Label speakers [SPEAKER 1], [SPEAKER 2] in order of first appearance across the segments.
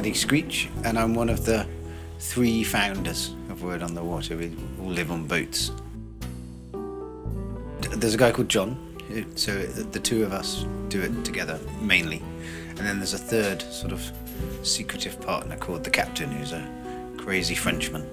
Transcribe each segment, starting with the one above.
[SPEAKER 1] Paddy Screech, and I'm one of the 3 founders of Word on the Water. We all live on boats. There's a guy called John, so the 2 of us do it together mainly, and then there's a 3rd sort of secretive partner called the Captain, who's a crazy Frenchman,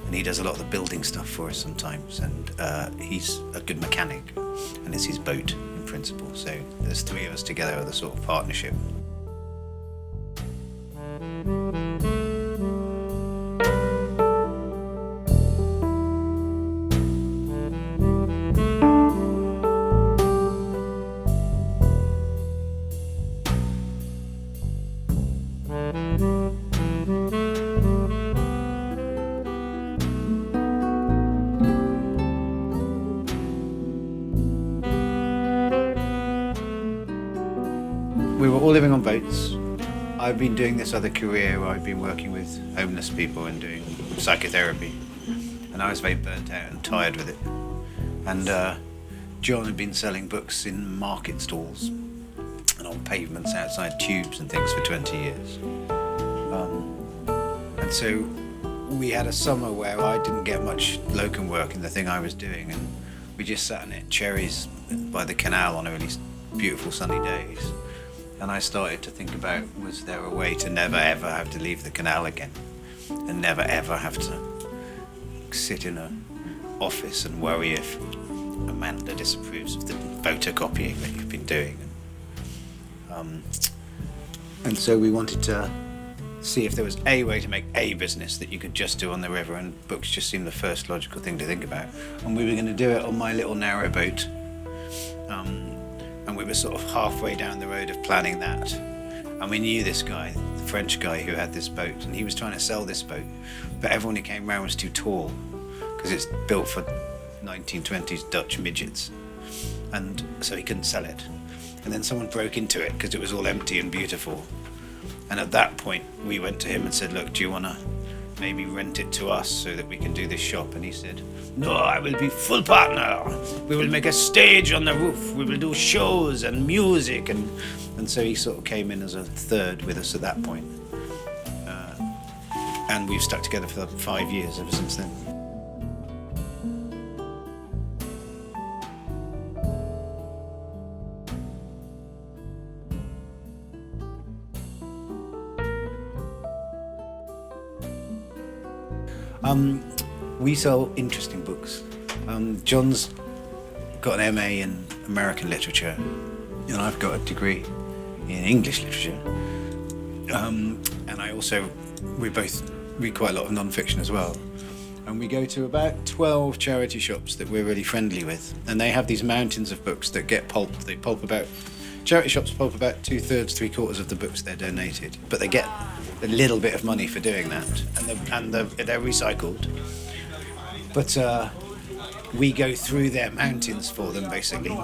[SPEAKER 1] and he does a lot of the building stuff for us sometimes, and he's a good mechanic, and it's his boat in principle. So there's 3 of us together with a sort of partnership. We were all living on boats. I've been doing this other career where I've been working with homeless people and doing psychotherapy, and I was very burnt out and tired with it. And John had been selling books in market stalls and on pavements outside tubes and things for 20 years. And so we had a summer where I didn't get much locum work in the thing I was doing, and we just sat and ate cherries by the canal on a really beautiful sunny days. And I started to think about, was there a way to never ever have to leave the canal again, and never ever have to sit in an office and worry if Amanda disapproves of the photocopying that you've been doing. And so we wanted to see if there was a way to make a business that you could just do on the river, and books just seemed the first logical thing to think about. And we were going to do it on my little narrow boat. And we were sort of halfway down the road of planning that. And we knew this guy, the French guy who had this boat, and he was trying to sell this boat, but everyone who came round was too tall, because it's built for 1920s Dutch midgets. And so he couldn't sell it. And then someone broke into it because it was all empty and beautiful. And at that point, we went to him and said, look, do you want to maybe rent it to us so that we can do this shop? And he said, no, I will be full partner. We will make a stage on the roof. We will do shows and music. And so he sort of came in as a 3rd with us at that point. And we've stuck together for 5 years ever since then. We sell interesting books. John's got an MA in American literature, and I've got a degree in English literature. And we both read quite a lot of non-fiction as well. And we go to about 12 charity shops that we're really friendly with, and they have these mountains of books that get pulped. Charity shops pulp about 2/3, 3/4 of the books they're donated, but they get a little bit of money for doing that, and they're recycled. But we go through their mountains for them, basically,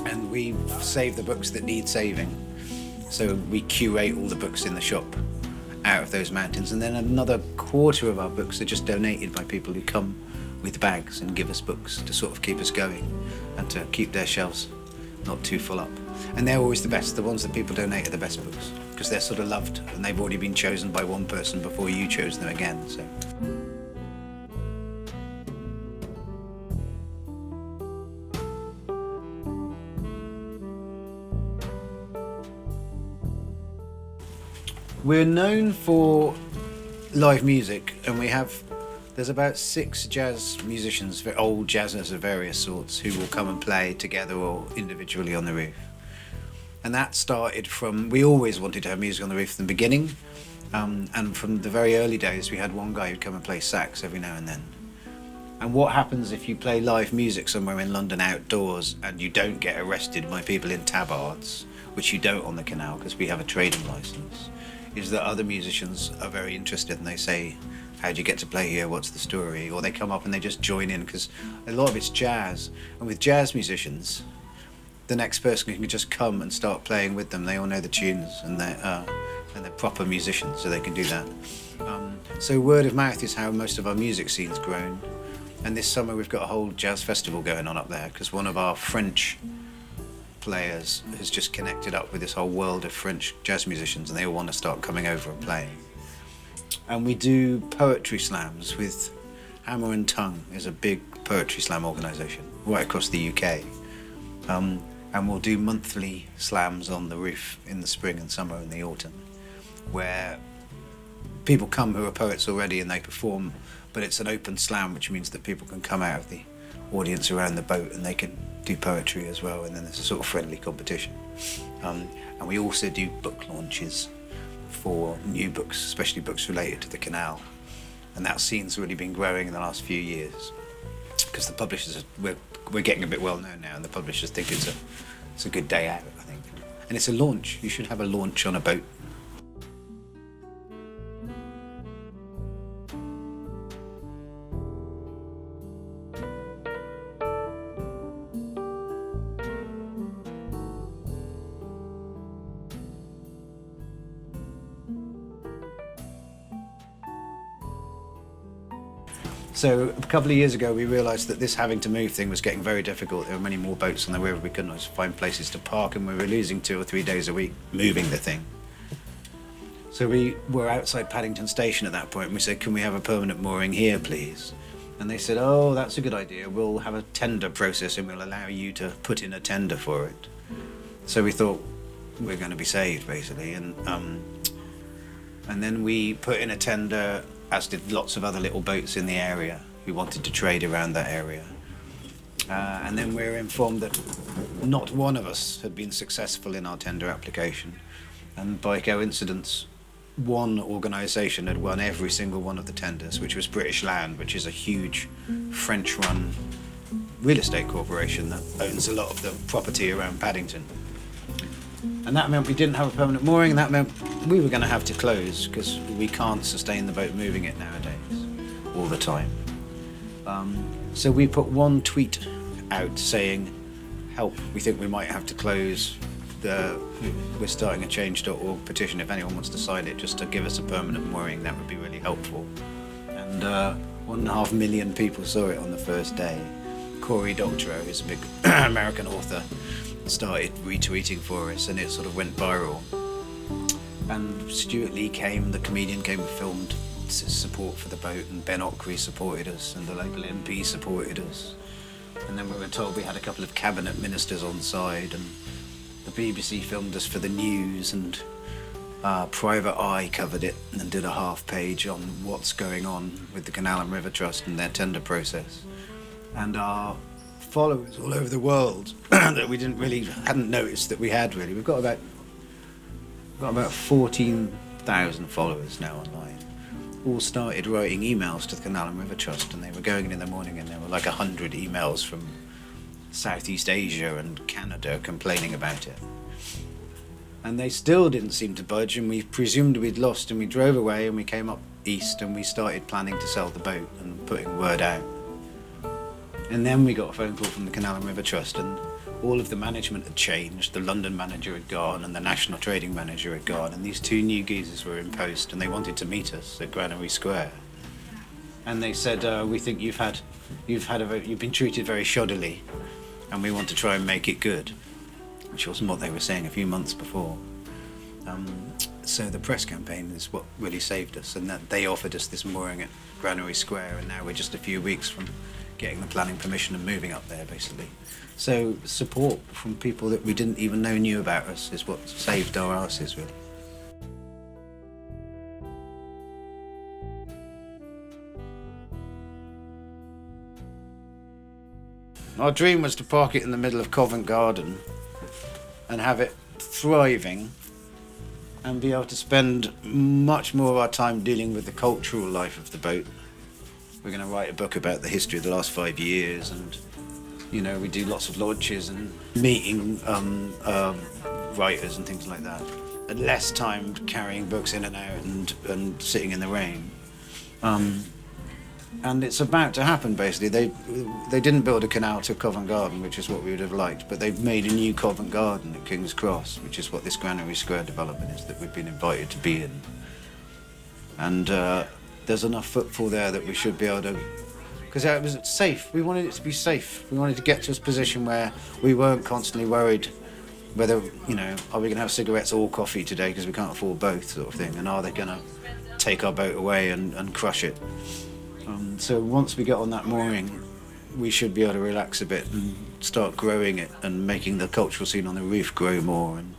[SPEAKER 1] and we save the books that need saving. So we curate all the books in the shop out of those mountains, and then another 1/4 of our books are just donated by people who come with bags and give us books to sort of keep us going and to keep their shelves not too full up. And they're always the best. The ones that people donate are the best books, because they're sort of loved, and they've already been chosen by one person before you chose them again. So. We're known for live music, and there's about 6 jazz musicians, old jazzers of various sorts, who will come and play together or individually on the roof. And that started from, we always wanted to have music on the roof from the beginning, and from the very early days we had one guy who'd come and play sax every now and then. And what happens if you play live music somewhere in London outdoors and you don't get arrested by people in tabards, which you don't on the canal because we have a trading licence, is that other musicians are very interested and they say, how do you get to play here, what's the story? Or they come up and they just join in, because a lot of it's jazz, and with jazz musicians the next person can just come and start playing with them. They all know the tunes, and they're proper musicians, so they can do that. So word of mouth is how most of our music scene's grown. And this summer we've got a whole jazz festival going on up there, because one of our French players has just connected up with this whole world of French jazz musicians, and they all want to start coming over and playing. And we do poetry slams with Hammer and Tongue, is a big poetry slam organisation right across the UK. And we'll do monthly slams on the roof in the spring and summer and the autumn, where people come who are poets already and they perform, but it's an open slam, which means that people can come out of the audience around the boat and they can do poetry as well, and then there's a sort of friendly competition. And we also do book launches for new books, especially books related to the canal, and that scene's really been growing in the last few years because the publishers we're getting a bit well known now, and the publishers think it's a good day out, I think. And it's a launch. You should have a launch on a boat. So a couple of years ago, we realised that this having to move thing was getting very difficult. There were many more boats on the river. We couldn't always find places to park, and we were losing 2 or 3 days a week moving the thing. So we were outside Paddington Station at that point, and we said, can we have a permanent mooring here, please? And they said, oh, that's a good idea. We'll have a tender process, and we'll allow you to put in a tender for it. So we thought, we're going to be saved, basically. And then we put in a tender, as did lots of other little boats in the area who wanted to trade around that area. And then we were informed that not one of us had been successful in our tender application. And by coincidence, one organisation had won every single one of the tenders, which was British Land, which is a huge French-run real estate corporation that owns a lot of the property around Paddington. And that meant we didn't have a permanent mooring, and that meant we were going to have to close because we can't sustain the boat moving it nowadays all the time. So we put one tweet out saying, help, we think we might have to close. We're starting a change.org petition. If anyone wants to sign it just to give us a permanent mooring, that would be really helpful. And 1.5 million people saw it on the first day. Cory Doctorow, who's a big American author, started retweeting for us, and it sort of went viral. And Stuart Lee came, the comedian came and filmed support for the boat, and Ben Ockery supported us, and the local MP supported us. And then we were told we had a couple of cabinet ministers on side, and the BBC filmed us for the news, and Private Eye covered it and did a half page on what's going on with the Canal and River Trust and their tender process. And our followers all over the world that we hadn't noticed that we had really. We've got about 14,000 followers now online. All started writing emails to the Canal and River Trust, and they were going in the morning, and there were like 100 emails from Southeast Asia and Canada complaining about it. And they still didn't seem to budge, and we presumed we'd lost, and we drove away, and we came up east, and we started planning to sell the boat and putting word out. And then we got a phone call from the Canal and River Trust, and all of the management had changed. The London manager had gone, and the national trading manager had gone, and these two new geezers were in post, and they wanted to meet us at Granary Square. And they said, we think you've been treated very shoddily, and we want to try and make it good, which wasn't what they were saying a few months before. So the press campaign is what really saved us, and that they offered us this mooring at Granary Square, and now we're just a few weeks from getting the planning permission and moving up there, basically. So support from people that we didn't even know knew about us is what saved our asses, really. Our dream was to park it in the middle of Covent Garden and have it thriving and be able to spend much more of our time dealing with the cultural life of the boat. We're going to write a book about the history of the last 5 years, and we do lots of launches and meeting writers and things like that. And less time carrying books in and out and sitting in the rain. And it's about to happen, basically. They didn't build a canal to Covent Garden, which is what we would have liked, but they've made a new Covent Garden at King's Cross, which is what this Granary Square development is that we've been invited to be in. And there's enough footfall there that we should be able to... Because it was safe. We wanted it to be safe. We wanted to get to a position where we weren't constantly worried whether, are we going to have cigarettes or coffee today because we can't afford both, sort of thing, and are they going to take our boat away and crush it? So once we get on that mooring, we should be able to relax a bit and start growing it and making the cultural scene on the reef grow more and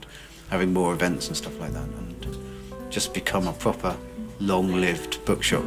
[SPEAKER 1] having more events and stuff like that, and just become a proper long-lived bookshop.